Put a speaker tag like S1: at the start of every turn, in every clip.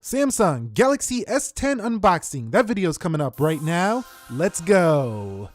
S1: Samsung Galaxy S10 unboxing. That video is coming up right now. Let's go.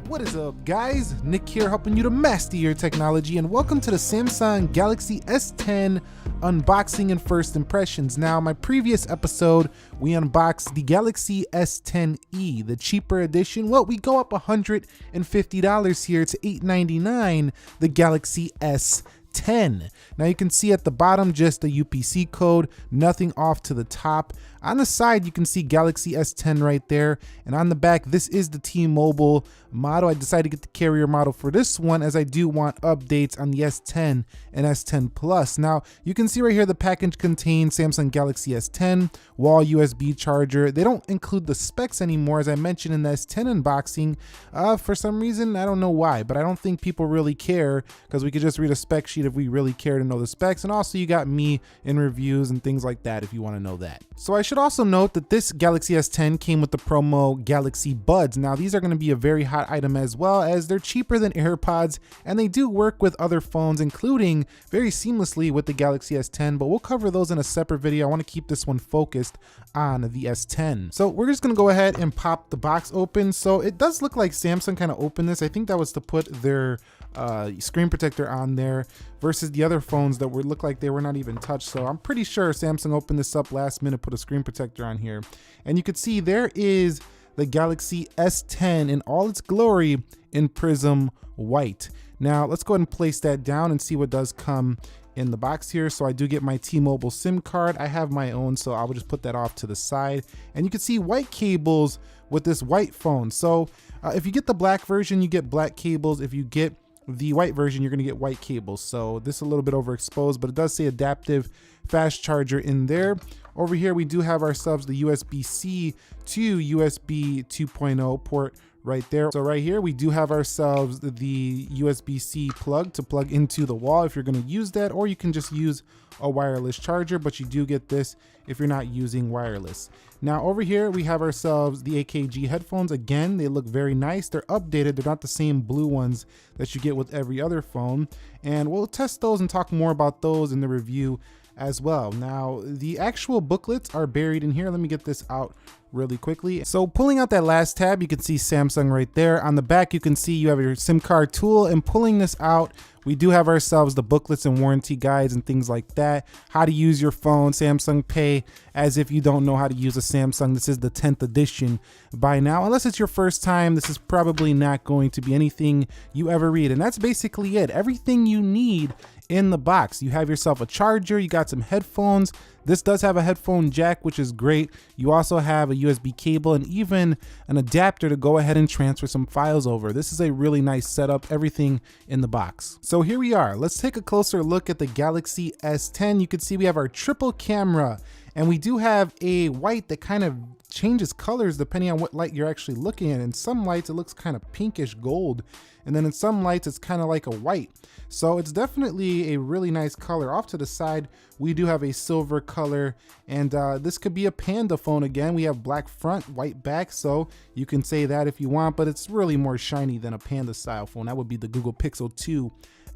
S1: What is up, guys? Nick here, helping you to master your technology, and welcome to the Samsung Galaxy S10 unboxing and first impressions. Now, my previous episode, we unboxed the Galaxy S10e, the cheaper edition. Well, we go up $150 here to $899, the Galaxy S10. Now you can see at the bottom just the UPC code, nothing off to the top. On the side you can see Galaxy S10 right there, and on the back this is the T-Mobile model. I decided to get the carrier model for this one as I do want updates on the S10 and S10 Plus. Now you can see right here the package contains Samsung Galaxy S10 wall USB charger. They don't include the specs anymore, as I mentioned in the S10 unboxing. For some reason, I don't know why, but I don't think people really care, because we could just read a spec sheet if we really care to know the specs. And also you got me in reviews and things like that if you want to know that. So I should also note that this Galaxy S10 came with the promo Galaxy Buds. Now these are going to be a very hot item, as well as they're cheaper than AirPods, and they do work with other phones, including very seamlessly with the Galaxy S10, but we'll cover those in a separate video. I want to keep this one focused on the S10. So we're just going to go ahead and pop the box open. So it does look like Samsung kind of opened this. I think that was to put their screen protector on there, versus the other phones that would look like they were not even touched. So I'm pretty sure Samsung opened this up last minute, put a screen protector on here, and you could see there is the Galaxy S10 in all its glory in prism white. Now let's go ahead and place that down and see what does come in the box here. So I do get my T-Mobile SIM card. I have my own, so I will just put that off to the side, and you can see white cables with this white phone. So if you get the black version, you get black cables. If you get the white version, you're going to get white cables. So this is a little bit overexposed, but it does say adaptive fast charger in there. Over here we do have ourselves the USB-C to USB 2.0 port right there. So right here we do have ourselves the USB-C plug to plug into the wall if you're going to use that, or you can just use a wireless charger, but you do get this if you're not using wireless. Now over here we have ourselves the AKG headphones. Again, they look very nice. They're updated. They're not the same blue ones that you get with every other phone, and we'll test those and talk more about those in the review as well. Now the actual booklets are buried in here. Let me get this out really quickly. So pulling out that last tab, you can see Samsung right there. On the back you can see you have your SIM card tool, and pulling this out, we do have ourselves the booklets and warranty guides and things like that. How to use your phone, Samsung Pay, as if you don't know how to use a Samsung. This is the 10th edition by now. Unless it's your first time, this is probably not going to be anything you ever read. And that's basically it. Everything you need in the box. You have yourself a charger, you got some headphones. This does have a headphone jack, which is great. You also have a USB cable and even an adapter to go ahead and transfer some files over. This is a really nice setup, everything in the box. So here we are. Let's take a closer look at the Galaxy S10. You can see we have our triple camera, and we do have a white that kind of changes colors depending on what light you're actually looking at. In some lights it looks kind of pinkish gold, and then in some lights it's kind of like a white. So it's definitely a really nice color. Off to the side we do have a silver color, and this could be a Panda phone again. We have black front, white back, so you can say that if you want, but it's really more shiny than a Panda style phone. That would be the Google Pixel 2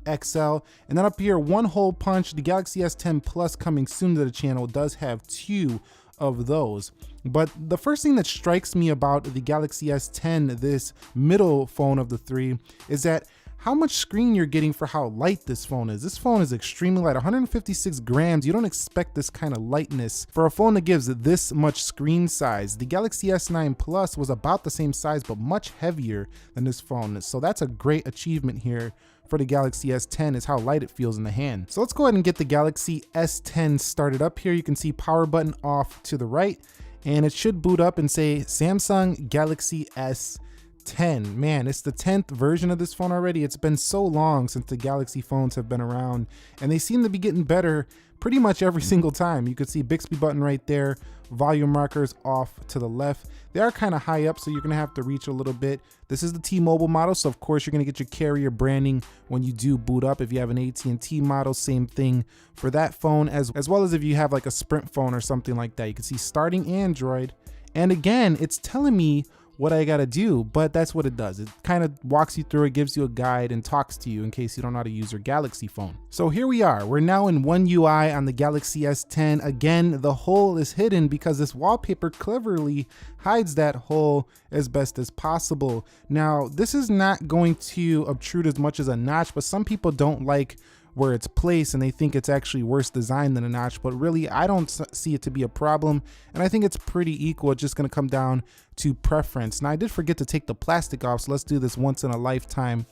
S1: XL. And then up here, one hole punch, the Galaxy S10 Plus coming soon to the channel does have two of those. But the first thing that strikes me about the Galaxy S10, this middle phone of the three, is that how much screen you're getting for how light this phone is. This phone is extremely light, 156 grams. You don't expect this kind of lightness for a phone that gives this much screen size. The Galaxy S9 Plus was about the same size, but much heavier than this phone. So that's a great achievement here for the Galaxy S10, is how light it feels in the hand. So let's go ahead and get the Galaxy S10 started up here. You can see power button off to the right, and it should boot up and say Samsung Galaxy S10. Man, it's the 10th version of this phone already. It's been so long since the Galaxy phones have been around, and they seem to be getting better pretty much every single time. You could see Bixby button right there, volume markers off to the left. They are kind of high up, so you're gonna have to reach a little bit. This is the T-Mobile model, so of course you're gonna get your carrier branding when you do boot up. If you have an AT&T model, same thing for that phone, as well as if you have like a Sprint phone or something like that. You can see starting Android, and again, it's telling me what I gotta do, but that's what it does. It kind of walks you through it, gives you a guide, and talks to you in case you don't know how to use your Galaxy phone. So here we are. We're now in One UI on the Galaxy S10. Again, the hole is hidden because this wallpaper cleverly hides that hole as best as possible. Now, this is not going to obtrude as much as a notch, but some people don't like where it's placed and they think it's actually worse design than a notch, but really I don't see it to be a problem, and I think it's pretty equal. It's just going to come down to preference. Now, I did forget to take the plastic off, so let's do this once in a lifetime.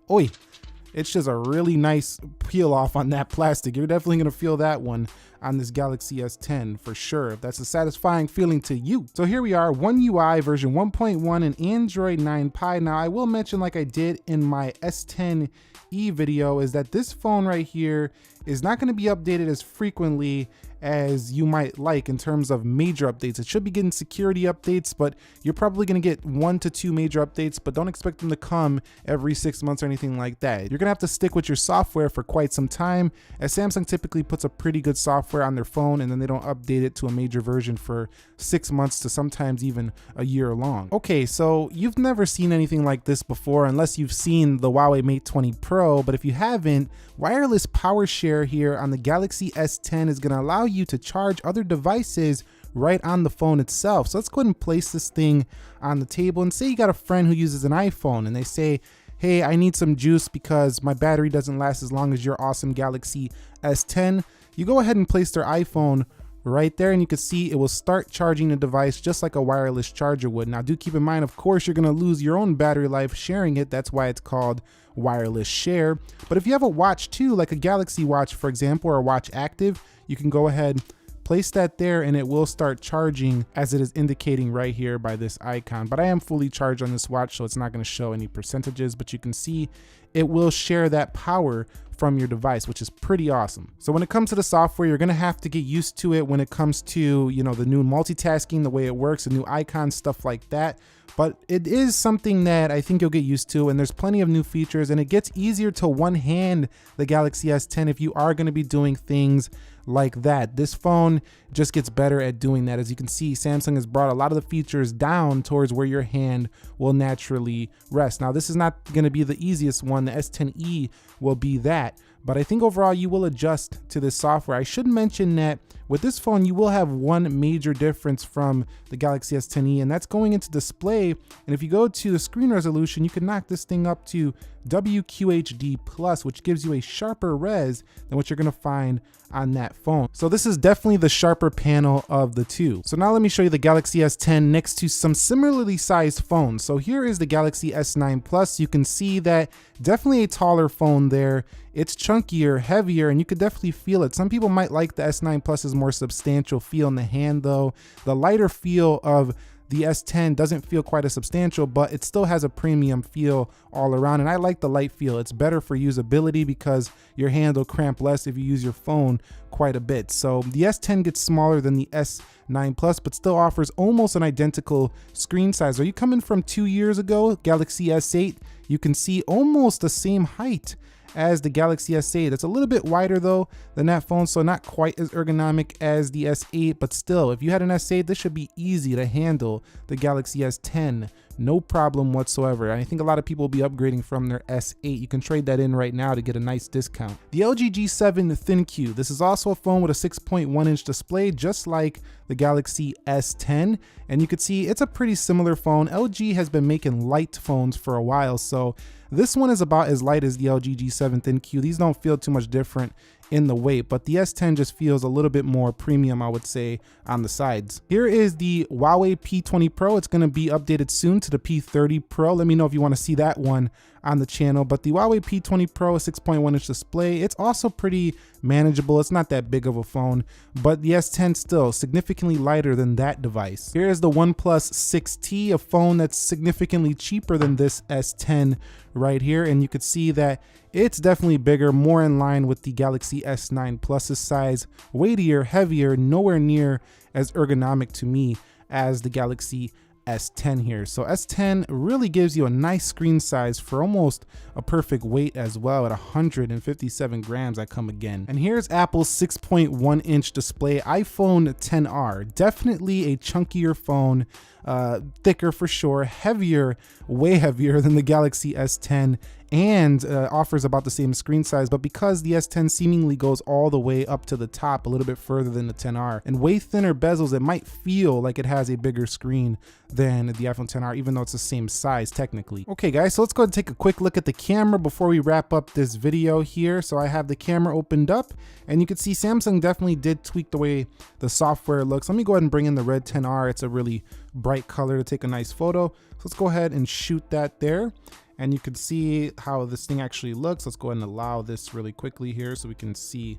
S1: Oi, it's just a really nice peel off on that plastic. You're definitely going to feel that one on this Galaxy S10 for sure. That's a satisfying feeling to you. So here we are, One UI version 1.1 and Android 9 Pie. Now, I will mention, like I did in my S10e video, is that this phone right here is not going to be updated as frequently as you might like in terms of major updates. It should be getting security updates, but you're probably going to get 1 to 2 major updates, but don't expect them to come every 6 months or anything like that. You're going to have to stick with your software for quite some time, as Samsung typically puts a pretty good software on their phone and then they don't update it to a major version for 6 months to sometimes even a year long. Okay, so you've never seen anything like this before unless you've seen the Huawei Mate 20 Pro, but if you haven't, wireless power share here on the Galaxy S10 is going to allow you to charge other devices right on the phone itself. So let's go ahead and place this thing on the table, and say you got a friend who uses an iPhone and they say, hey, I need some juice because my battery doesn't last as long as your awesome Galaxy S10. You go ahead and place their iPhone right there, and you can see it will start charging the device just like a wireless charger would. Now, do keep in mind, of course, you're going to lose your own battery life sharing it. That's why it's called wireless share. But if you have a watch too, like a Galaxy Watch, for example, or a Watch Active, you can go ahead, place that there, and it will start charging as it is indicating right here by this icon. But I am fully charged on this watch, so it's not going to show any percentages, but you can see it will share that power from your device, which is pretty awesome. So when it comes to the software, you're going to have to get used to it when it comes to, you know, the new multitasking, the way it works, the new icons, stuff like that. But it is something that I think you'll get used to, and there's plenty of new features, and it gets easier to one-hand the Galaxy S10 if you are going to be doing things like that. This phone just gets better at doing that. As you can see, Samsung has brought a lot of the features down towards where your hand will naturally rest. Now, this is not going to be the easiest one. The S10e will be that, but I think overall you will adjust to this software. I should mention that with this phone, you will have one major difference from the Galaxy S10e, and that's going into display. And if you go to the screen resolution, you can knock this thing up to WQHD+, which gives you a sharper res than what you're going to find on that phone. So this is definitely the sharper panel of the two. So now let me show you the Galaxy S10 next to some similarly sized phones. So here is the Galaxy S9 Plus. You can see that definitely a taller phone there. It's chunkier, heavier, and you could definitely feel it. Some people might like the S9 Plus's more substantial feel in the hand though. The lighter feel of the S10 doesn't feel quite as substantial, but it still has a premium feel all around. And I like the light feel. It's better for usability because your hand will cramp less if you use your phone quite a bit. So the S10 gets smaller than the S9 Plus, but still offers almost an identical screen size. Are you coming from 2 years ago, Galaxy S8? You can see almost the same height as the Galaxy S8. It's a little bit wider though than that phone, so not quite as ergonomic as the S8, but still, if you had an S8, this should be easy to handle the Galaxy S10. No problem whatsoever. I think a lot of people will be upgrading from their S8. You can trade that in right now to get a nice discount. The LG G7 ThinQ. This is also a phone with a 6.1-inch display, just like the Galaxy S10. And you can see it's a pretty similar phone. LG has been making light phones for a while, so this one is about as light as the LG G7 ThinQ. These don't feel too much different in the weight, but the S10 just feels a little bit more premium, I would say, on the sides. Here is the Huawei P20 Pro. It's going to be updated soon to the P30 Pro. Let me know if you want to see that one on the channel. But the Huawei P20 Pro, a 6.1-inch display. It's also pretty manageable. It's not that big of a phone, but the S10 still significantly lighter than that device. Here is the OnePlus 6T, a phone that's significantly cheaper than this S10 right here, and you could see that it's definitely bigger, more in line with the Galaxy S9 Plus's size, weightier, heavier, nowhere near as ergonomic to me as the Galaxy S10 here. So S10 really gives you a nice screen size for almost a perfect weight as well. At 157 grams, I come again. And here's Apple's 6.1-inch display iPhone XR. Definitely a chunkier phone. thicker for sure, heavier, way heavier than the Galaxy S10, and offers about the same screen size. But because the S10 seemingly goes all the way up to the top, a little bit further than the XR, and way thinner bezels, it might feel like it has a bigger screen than the iPhone XR, even though it's the same size technically. Okay guys, so let's go ahead and take a quick look at the camera before we wrap up this video here. So I have the camera opened up, and you can see Samsung definitely did tweak the way the software looks. Let me go ahead and bring in the red XR. It's a really bright color to take a nice photo. So let's go ahead and shoot that there. And you can see how this thing actually looks. Let's go ahead and allow this really quickly here so we can see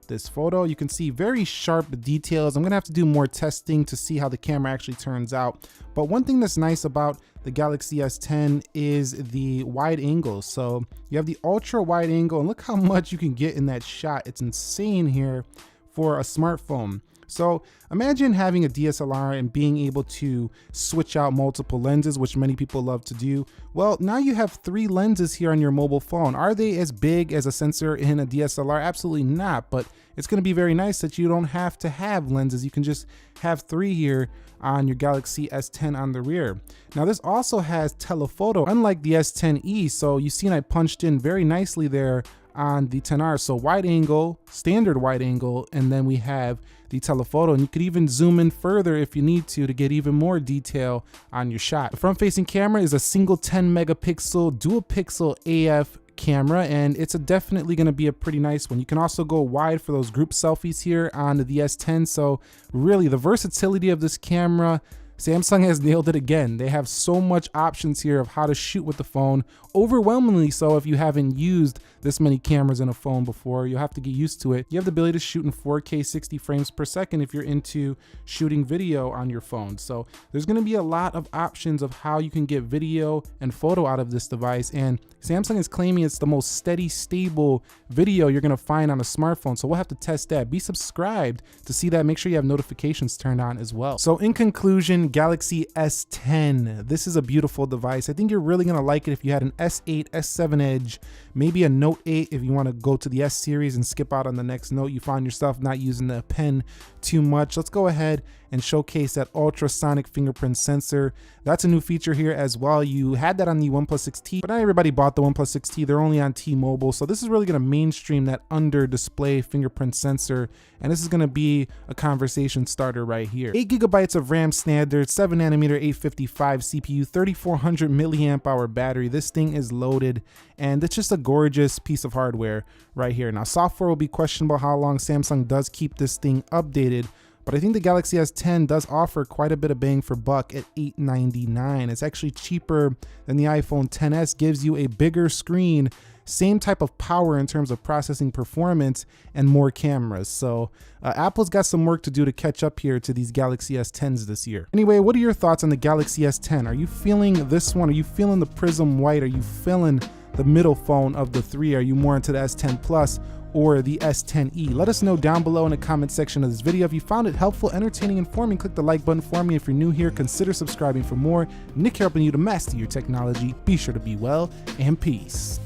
S1: this photo. You can see very sharp details. I'm gonna have to do more testing to see how the camera actually turns out. But one thing that's nice about the Galaxy S10 is the wide angle. So you have the ultra wide angle, and look how much you can get in that shot. It's insane here for a smartphone. So imagine having a DSLR and being able to switch out multiple lenses, which many people love to do. Well, now you have 3 lenses here on your mobile phone. Are they as big as a sensor in a DSLR? Absolutely not, but it's going to be very nice that you don't have to have lenses. You can just have 3 here on your Galaxy S10 on the rear. Now this also has telephoto, unlike the S10e. So you've seen I punched in very nicely there on the XR. So wide angle, standard wide angle, and then we have the telephoto, and you could even zoom in further if you need to get even more detail on your shot. The front facing camera is a single 10 megapixel dual pixel AF camera, and it's definitely going to be a pretty nice one. You can also go wide for those group selfies here on the S10. So really the versatility of this camera, Samsung has nailed it again. They have so much options here of how to shoot with the phone, overwhelmingly so if you haven't used this many cameras in a phone before. You'll have to get used to it. You have the ability to shoot in 4K 60 frames per second if you're into shooting video on your phone. So there's going to be a lot of options of how you can get video and photo out of this device, and Samsung is claiming it's the most steady, stable video you're going to find on a smartphone. So we'll have to test that. Be subscribed to see that. Make sure you have notifications turned on as well. So in conclusion, Galaxy S10, this is a beautiful device. I think you're really going to like it if you had an S8, S7 Edge, maybe a Note 8 if you want to go to the S series and skip out on the next Note. You find yourself not using the pen too much. Let's go ahead and showcase that ultrasonic fingerprint sensor. That's a new feature here as well. You had that on the OnePlus 6T, but not everybody bought the OnePlus 6T. They're only on T-Mobile. So this is really going to mainstream that under display fingerprint sensor. And this is going to be a conversation starter right here. 8 gigabytes of RAM standard, 7 nanometer 855 CPU, 3400 milliamp hour battery. This thing is loaded, and it's just a gorgeous piece of hardware right here. Now software will be questionable how long Samsung does keep this thing updated, but I think the Galaxy S10 does offer quite a bit of bang for buck at $899. It's actually cheaper than the iPhone XS, gives you a bigger screen, same type of power in terms of processing performance, and more cameras. So Apple's got some work to do to catch up here to these Galaxy S10s this year. Anyway, what are your thoughts on the Galaxy S10? Are you feeling this one? Are you feeling the Prism White? Are you feeling the middle phone of the 3? Are you more into the S10 Plus or the S10e? Let us know down below in the comment section of this video. If you found it helpful, entertaining, informing, click the like button for me. If you're new here, consider subscribing for more. Nick here helping you to master your technology. Be sure to be well, and peace.